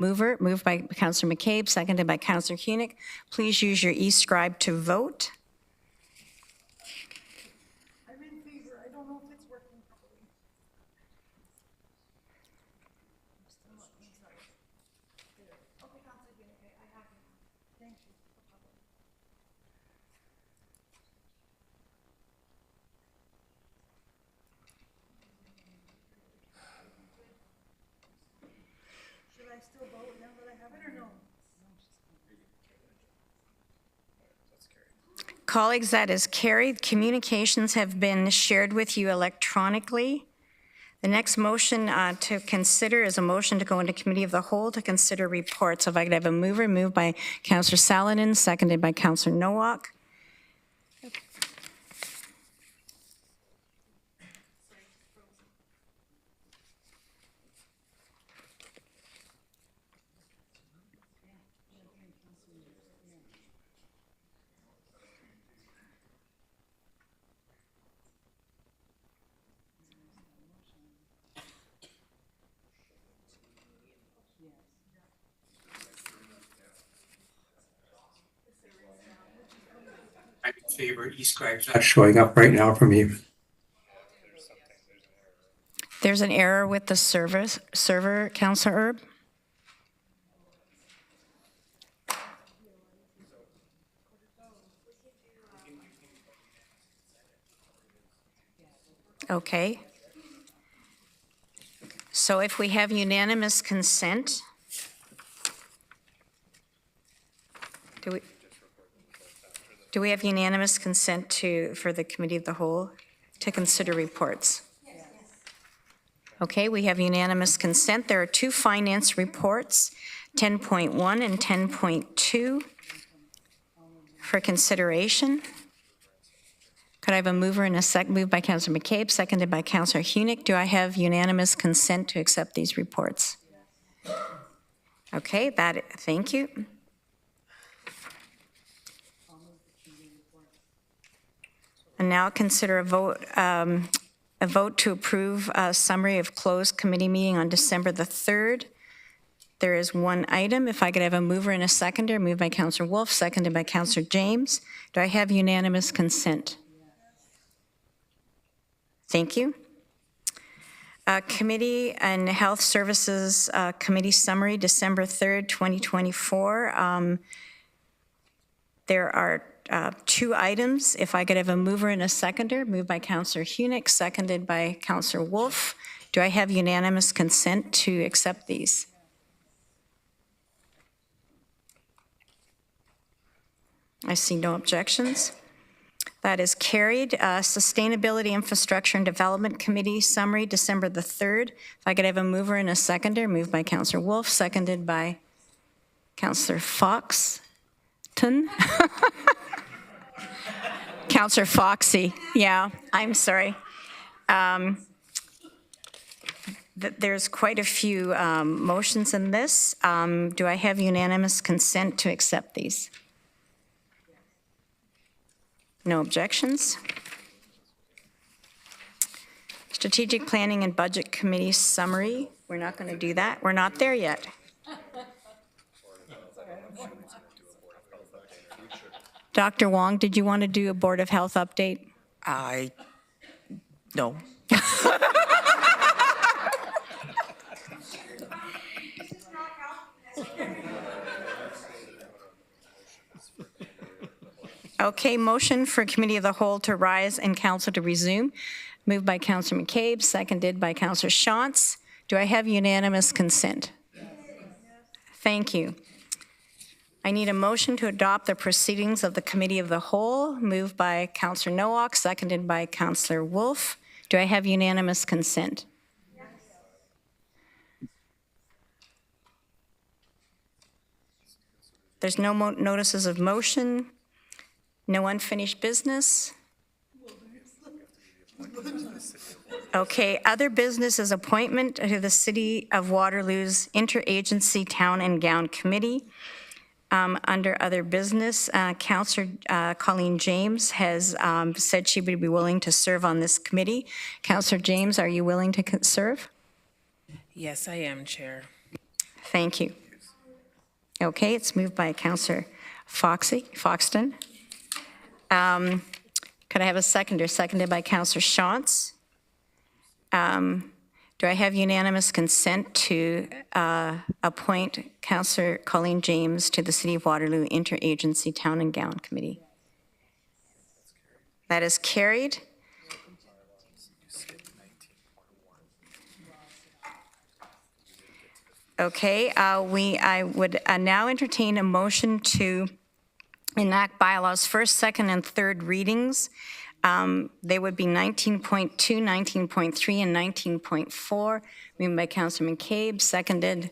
Moved by Councillor McCabe, seconded by Councillor Hunick. Please use your e-scribe to vote. I'm in favor. I don't know if it's working properly. Okay, Councillor Hunick, I have you. Thank you. Should I still vote now that I have it or no? Colleagues, that is carried. Communications have been shared with you electronically. The next motion to consider is a motion to go into committee of the whole to consider reports. If I could have a mover, moved by Councillor Saladin, seconded by Councillor Nowak. I'm in favor. E-scribe's not showing up right now for me. There's an error with the server, Councillor Erb. Okay. So if we have unanimous consent, do we have unanimous consent for the committee of the whole to consider reports? Yes. Okay, we have unanimous consent. There are two finance reports, 10.1 and 10.2 for consideration. Could I have a mover and a second? Moved by Councillor McCabe, seconded by Councillor Hunick. Do I have unanimous consent to accept these reports? Okay, thank you. And now consider a vote to approve a summary of closed committee meeting on December the 3rd. There is one item. If I could have a mover and a seconder, moved by Councillor Wolf, seconded by Councillor James. Do I have unanimous consent? Thank you. Committee and Health Services Committee Summary, December 3rd, 2024. There are two items. If I could have a mover and a seconder, moved by Councillor Hunick, seconded by Councillor Wolf. Do I have unanimous consent to accept these? I see no objections. That is carried. Sustainability, Infrastructure and Development Committee Summary, December the 3rd. If I could have a mover and a seconder, moved by Councillor Wolf, seconded by Councillor Foxton. Councillor Foxy, yeah, I'm sorry. There's quite a few motions in this. Do I have unanimous consent to accept these? No objections. Strategic Planning and Budget Committee Summary. We're not going to do that. We're not there yet. Dr. Wong, did you want to do a Board of Health update? No. Okay, motion for Committee of the Whole to rise and Council to resume. Moved by Councillor McCabe, seconded by Councillor Shantz. Do I have unanimous consent? Yes. Thank you. I need a motion to adopt the proceedings of the Committee of the Whole. Moved by Councillor Nowak, seconded by Councillor Wolf. Do I have unanimous consent? Yes. There's no notices of motion. No unfinished business? Okay, other business is appointment to the City of Waterloo's Interagency Town and Gown Committee. Under other business, Councillor Colleen James has said she would be willing to serve on this committee. Councillor James, are you willing to serve? Yes, I am, Chair. Thank you. Okay, it's moved by Councillor Foxton. Could I have a seconder? Seconded by Councillor Shantz. Do I have unanimous consent to appoint Councillor Colleen James to the City of Waterloo Interagency Town and Gown Committee? That is carried. Okay, I would now entertain a motion to enact bylaws first, second, and third readings. They would be 19.2, 19.3, and 19.4, moved by Councillor McCabe, seconded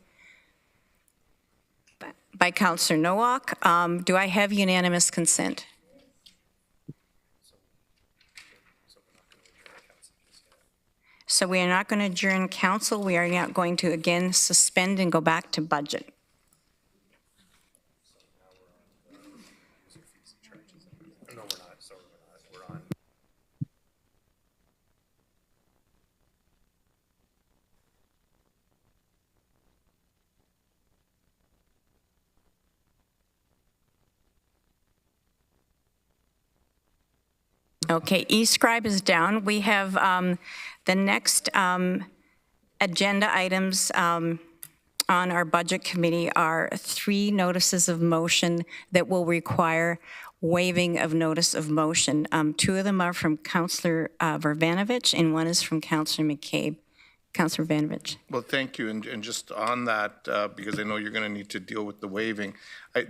by Councillor Nowak. Do I have unanimous consent? So we are not going to adjourn council. We are now going to again suspend and go back to budget. No, we're not. Sorry, we're not. We're on. Okay, e-scribe is down. We have the next agenda items on our budget committee are 3 notices of motion that will require waiving of notice of motion. 2 of them are from Councillor Verbanovich and 1 is from Councillor McCabe. Councillor Verbanovich. Well, thank you. And just on that, because I know you're going to need to deal with the waiving,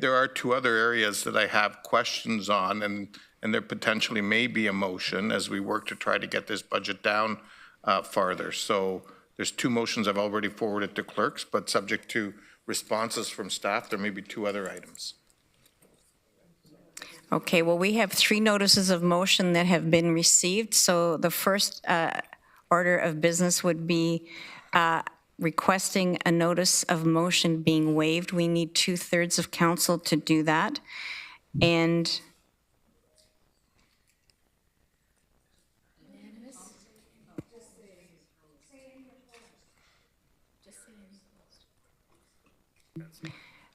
there are 2 other areas that I have questions on, and there potentially may be a motion as we work to try to get this budget down farther. So there's 2 motions I've already forwarded to clerks, but subject to responses from staff, there may be 2 other items. Okay, well, we have 3 notices of motion that have been received. So the first order of business would be requesting a notice of motion being waived. We need 2/3 of council to do that. And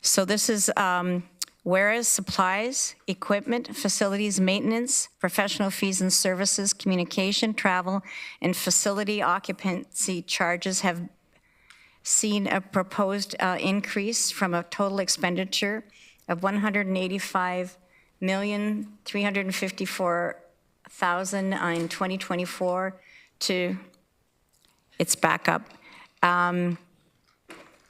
so this is whereas supplies, equipment, facilities, maintenance, professional fees and services, communication, travel, and facility occupancy charges have seen a proposed increase from a total expenditure of $185,354,000 in 2024 to, it's back up,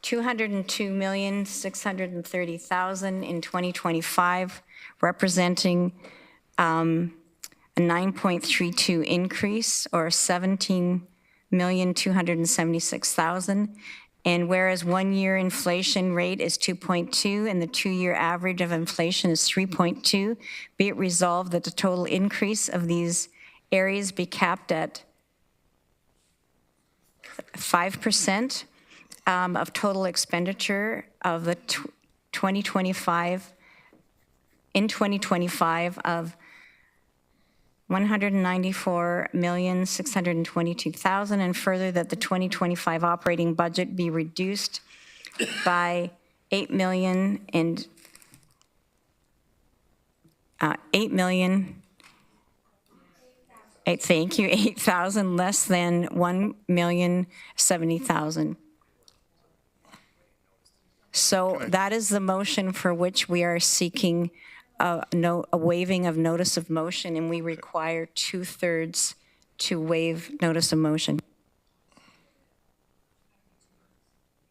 $202,630,000 in 2025, representing a 9.32 increase, or $17,276,000. And whereas 1-year inflation rate is 2.2 and the 2-year average of inflation is 3.2, be it resolved that the total increase of these areas be capped at 5%. Of total expenditure of the 2025 of $194,622,000, and further that the 2025 operating budget be reduced by $8 million and $8,000 less than $1,070,000. So that is the motion for which we are seeking a waiving of notice of motion, and we require 2/3 to waive notice of motion.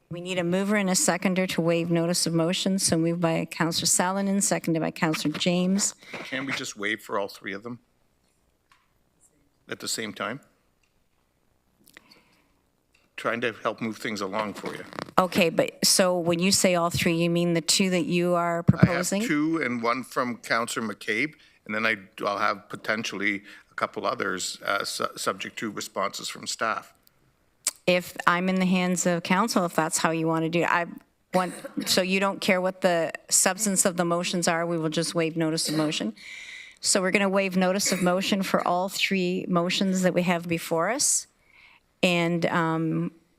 We need a mover and a seconder to waive notice of motion, so moved by Councillor Salonen, seconded by Councillor James. Can we just waive for all 3 of them at the same time? Trying to help move things along for you. Okay, but so when you say all 3, you mean the 2 that you are I proposing? have 2 and 1 from Councillor McCabe, and then I'll have potentially a couple others subject to responses from staff. If I'm in the hands of council, if that's how you want to do it. So you don't care what the substance of the motions are, we will just waive notice of motion. So we're going to waive notice of motion for all 3 motions that we have before us. And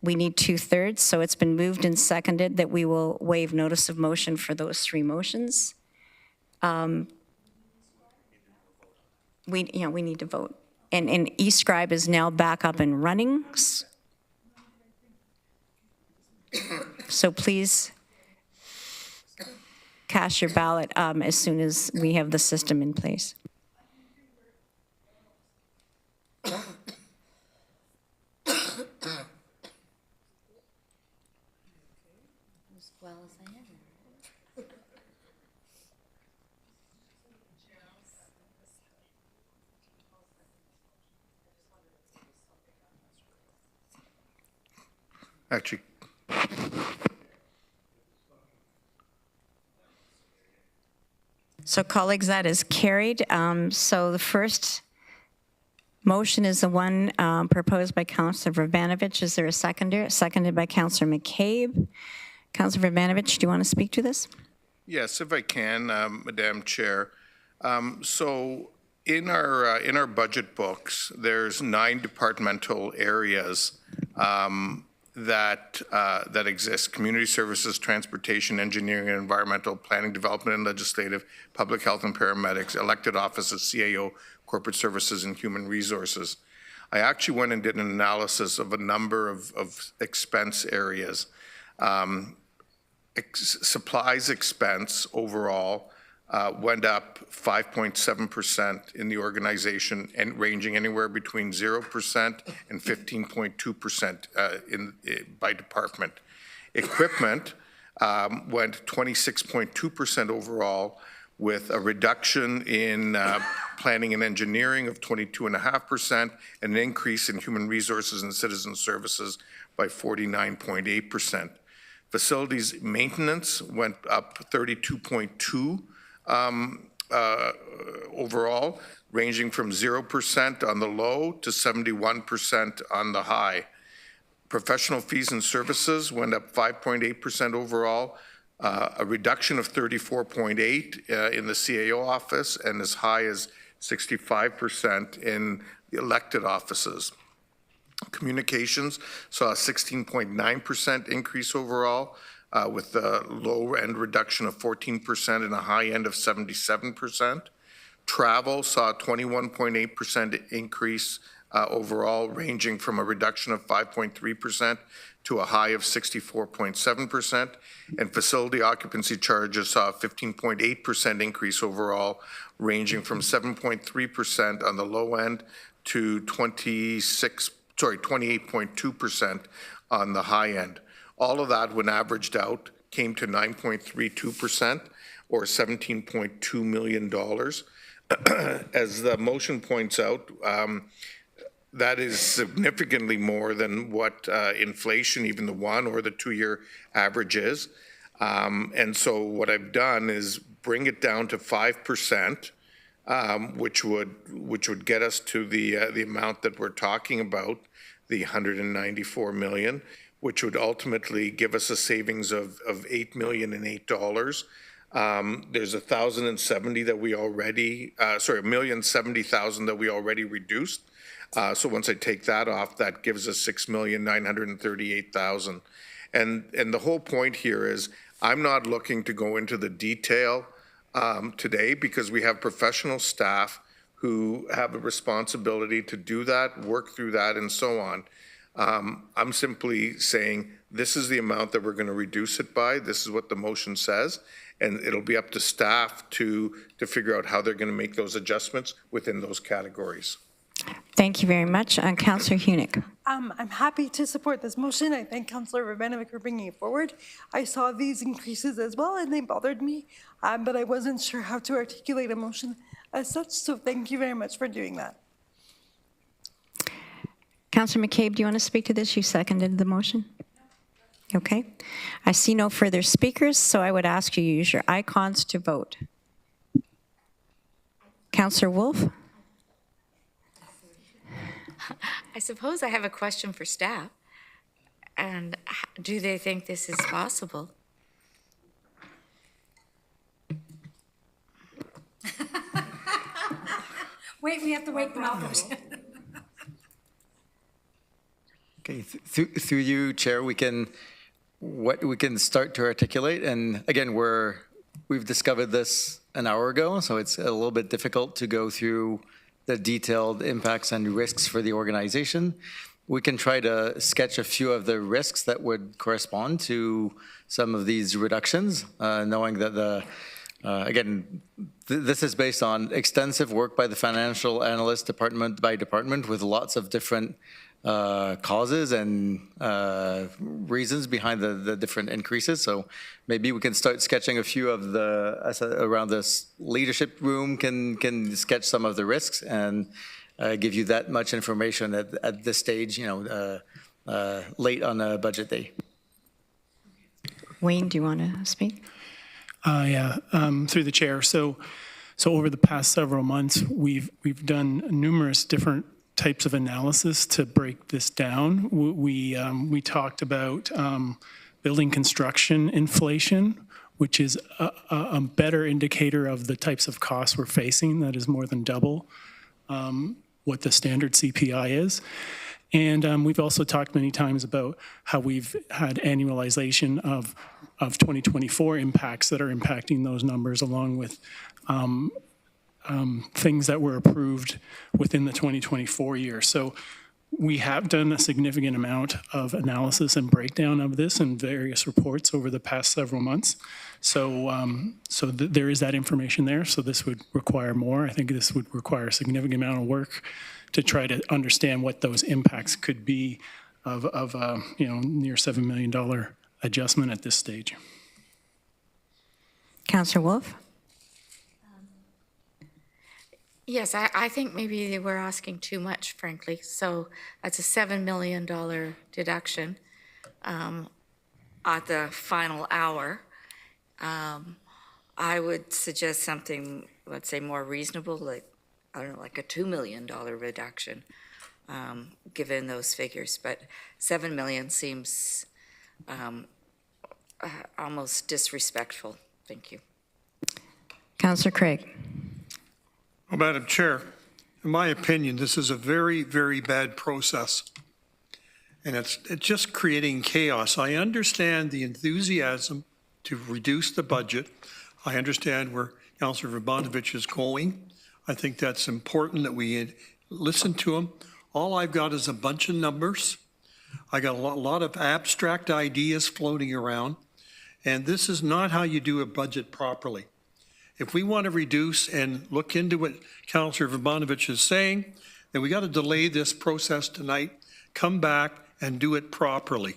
we need 2/3, so it's been moved and seconded that we will waive notice of motion for those 3 motions. We need to vote. And eScribe is now back up and running. So please cast your ballot as soon as we have the system in place. As well as I ever. Actually, So colleagues, that is carried. So the first motion is the one proposed by Councillor Verbanovich. Is there a seconder? Seconded by Councillor McCabe. Councillor Verbanovich, do you want to speak to this? yes, if I can, Madam Chair. So in our budget books, there's 9 departmental areas that exist: community services, transportation, engineering and environmental, planning, development and legislative, public health and paramedics, elected offices, CAO, corporate services, and human resources. I actually went and did an analysis of a number of expense areas. Supplies expense overall went up 5.7% in the organization, and ranging anywhere between 0% and 15.2% by department. Equipment went 26.2% overall, with a reduction in planning and engineering of 22.5%, and an increase in human resources and citizen services by 49.8%. Facilities maintenance went up 32.2% overall, ranging from 0% on the low to 71% on the high. Professional fees and services went up 5.8% overall, a reduction of 34.8% in the CAO office, and as high as 65% in the elected offices. Communications saw a 16.9% increase overall, with a low end reduction of 14% and a high end of 77%. Travel saw a 21.8% increase overall, ranging from a reduction of 5.3% to a high of 64.7%. And facility occupancy charges saw a 15.8% increase overall, ranging from 7.3% on the low end to 28.2% on the high end. All of that, when averaged out, came to 9.32%, or $17.2 million. As the motion points out, that is significantly more than what inflation, even the 1 or the 2-year average is. And so what I've done is bring it down to 5%, which would get us to the amount that we're talking about, the $194 million, which would ultimately give us a savings of $8 million and $8. There's 1,070 that we already, $1,070,000 that we already reduced. So once I take that off, that gives us $6,938,000. And the whole point here is I'm not looking to go into the detail today, because we have professional staff who have a responsibility to do that, work through that, and so on. I'm simply saying this is the amount that we're going to reduce it by. This is what the motion says, and it'll be up to staff to figure out how they're going to make those adjustments within those categories. Thank you very much. Councillor Hunick. I'm happy to support this motion. I thank Councillor Urbanovic for bringing it forward. I saw these increases as well, and they bothered me, but I wasn't sure how to articulate a motion as such, so thank you very much for doing that. Councillor McCabe, do you want to speak to this? You seconded the motion? Okay. I see no further speakers, so I would ask you to use your icons to vote. Councillor Wolf? I suppose I have a question for staff. And do they think this is possible? Wait, we have to wait them out. Okay, through you, Chair, what we can start to articulate, and again, we've discovered this an hour ago, so it's a little bit difficult to go through the detailed impacts and risks for the organization. We can try to sketch a few of the risks that would correspond to some of these reductions, knowing that this is based on extensive work by the financial analyst department by department with lots of different causes and reasons behind the different increases. So maybe we can start sketching a few of around this leadership room can sketch some of the risks and give you that much information at this stage, late on a budget day. Wayne, do you want to speak? Through the chair. So over the past several months, we've done numerous different types of analysis to break this down. We talked about building construction inflation, which is a better indicator of the types of costs we're facing. That is more than double what the standard CPI is. And we've also talked many times about how we've had annualization of 2024 impacts that are impacting those numbers, along with things that were approved within the 2024 year. So we have done a significant amount of analysis and breakdown of this in various reports over the past several months. So there is that information there. So this would require more. I think this would require a significant amount of work to try to understand what those impacts could be of near $7 million adjustment at this stage. Councillor Wolf? Yes, I think maybe we're asking too much, frankly. So that's a $7 million deduction at the final hour. I would suggest something, let's say, more reasonable, like, I don't know, like a $2 million reduction, given those figures. But $7 million seems almost disrespectful. Thank you. Councillor Craig? Well, Madam Chair, in my opinion, this is a very, very bad process. And it's just creating chaos. I understand the enthusiasm to reduce the budget. I understand where Councillor Vrbanovich is going. I think that's important that we listen to him. All I've got is a bunch of numbers. I got a lot of abstract ideas floating around. And this is not how you do a budget properly. If we want to reduce and look into what Councillor Vrbanovich is saying, then we got to delay this process tonight, come back and do it properly.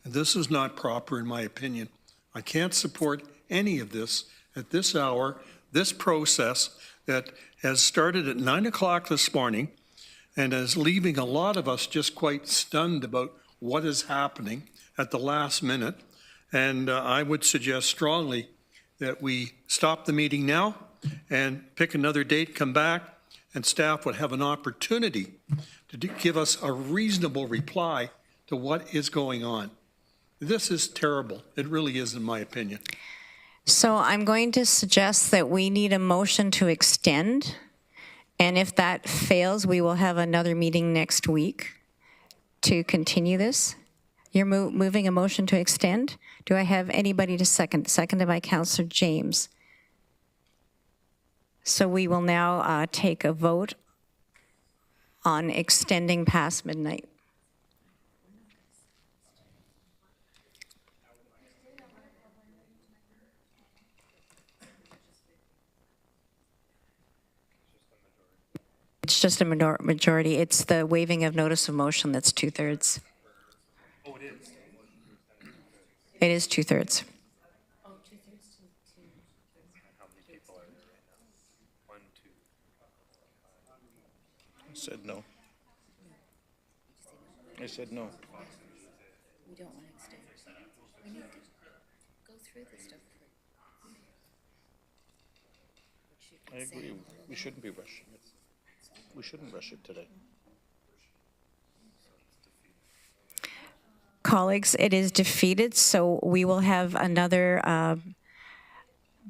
And this is not proper in my opinion. I can't support any of this at this hour, this process that has started at 9 o'clock this morning and is leaving a lot of us just quite stunned about what is happening at the last minute. And I would suggest strongly that we stop the meeting now and pick another date, come back, and staff would have an opportunity to give us a reasonable reply to what is going on. This is terrible. It really is, in my opinion. So I'm going to suggest that we need a motion to extend. And if that fails, we will have another meeting next week to continue this. You're moving a motion to extend? Do I have anybody to second? Seconded by Councillor James. So we will now take a vote on extending past midnight. It's just a majority. It's the waiving of notice of motion that's 2/3. Oh, it is. It is 2/3. How many people are there right now? 1, 2. I said no. I said no. We don't want to extend. We need to go through this stuff. I agree. We shouldn't be rushing it. We shouldn't rush it today. Colleagues, it is defeated, so we will have another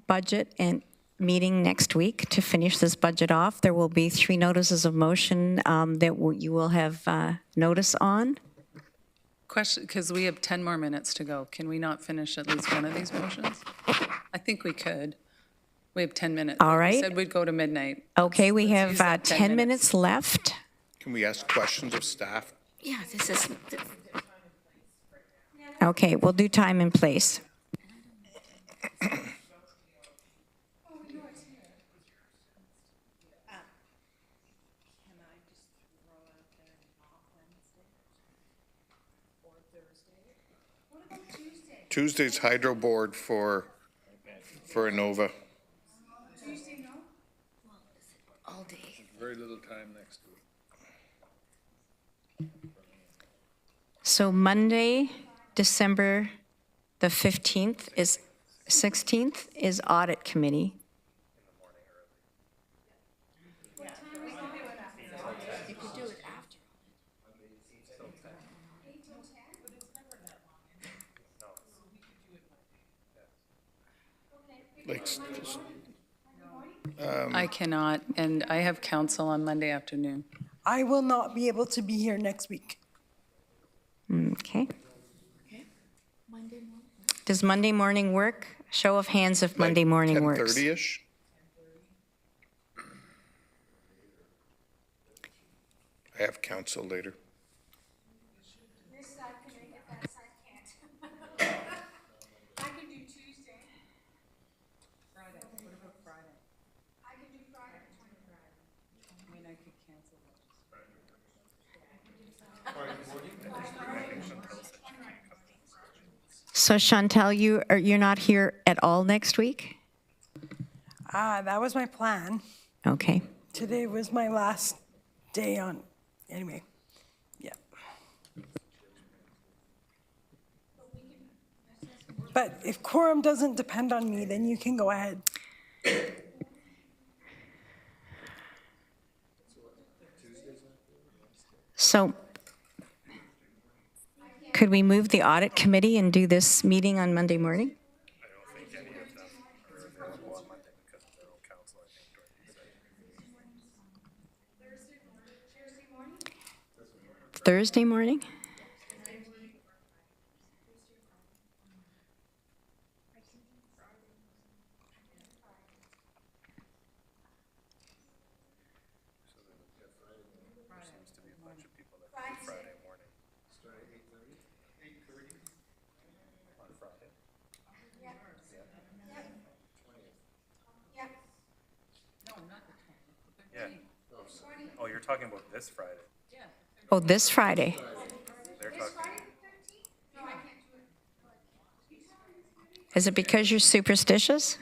budget and meeting next week to finish this budget off. There will be 3 notices of motion that you will have notice on. Question, because we have 10 more minutes to go. Can we not finish at least one of these motions? I think we could. We have 10 minutes. All We right. said we'd go to midnight. Okay, we Let's have use that 10 minutes left. Can we ask questions of staff? Yeah, this is, Okay, we'll do time and place. Tuesday's hydro board for Inova. all day. Very little time next week. So Monday, December the 16th is audit committee. You could do it after. Like, I cannot, and I have council on Monday afternoon. I will not be able to be here next week. Okay. Does Monday morning work? Show of hands if Monday morning works. 10:30-ish? I have council later. This side can make it, that side can't. I can do Tuesday. Friday, what about Friday? I can do Friday, I mean, I could cancel that. So Chantal, you're not here at all next week? That was my plan. Okay. Today was my last day on, anyway, yeah. But if quorum doesn't depend on me, then you can go ahead. So could we move the audit committee and do this meeting on Monday morning? Thursday morning? Oh, you're talking about this Friday. Oh, this Friday. They're talking, Is it because you're superstitious?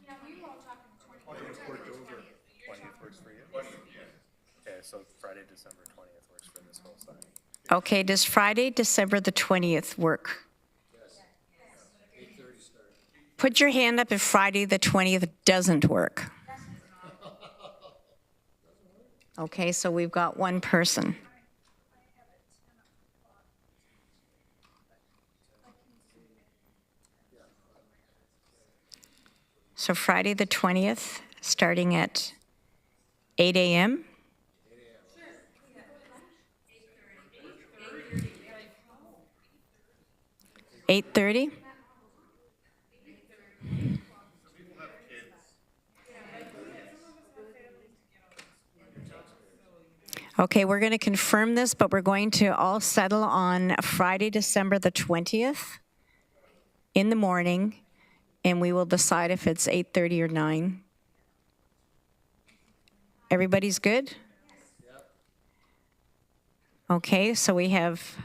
20th works for you? Okay, so Friday, December 20th works for this whole side. Okay, does Friday, December the 20th work? Put your hand up if Friday the 20th doesn't work. Okay, so we've got one person. So Friday the 20th, starting at 8 a.m.? 8:30? Okay, we're going to confirm this, but we're going to all settle on Friday, December the 20th in the morning, and we will decide if it's 8:30 or 9. Everybody's good? Okay, so we have...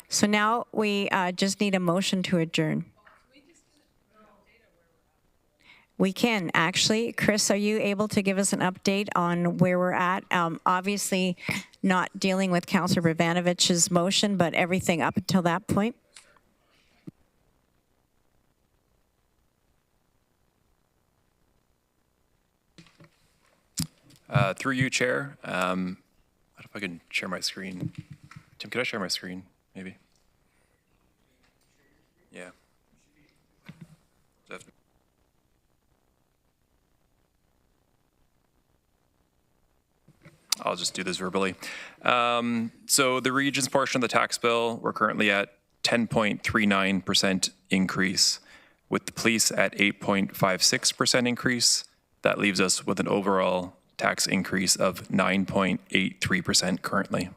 So now we just need a motion to adjourn. We can, actually. Chris, are you able to give us an update on where we're at? Obviously, not dealing with Councillor Bogdanovich's motion, but everything up until that point? Through you, Chair, what if I can share my screen? Tim, could I share my screen, maybe? Yeah. Does that have to- I'll just do this verbally. So the region's portion of the tax bill, we're currently at 10.39% increase, with the police at 8.56% increase. That leaves us with an overall tax increase of 9.83% currently.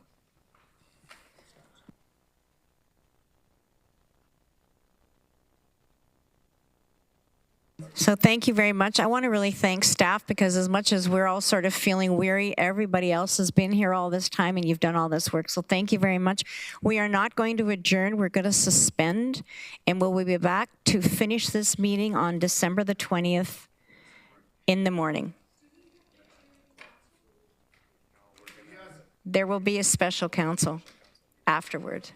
So thank you very much. I want to really thank staff, because as much as we're all sort of feeling weary, everybody else has been here all this time and you've done all this work. So thank you very much. We are not going to adjourn. We're going to suspend, and we'll be back to finish this meeting on December the 20th in the morning. There will be a special council afterward.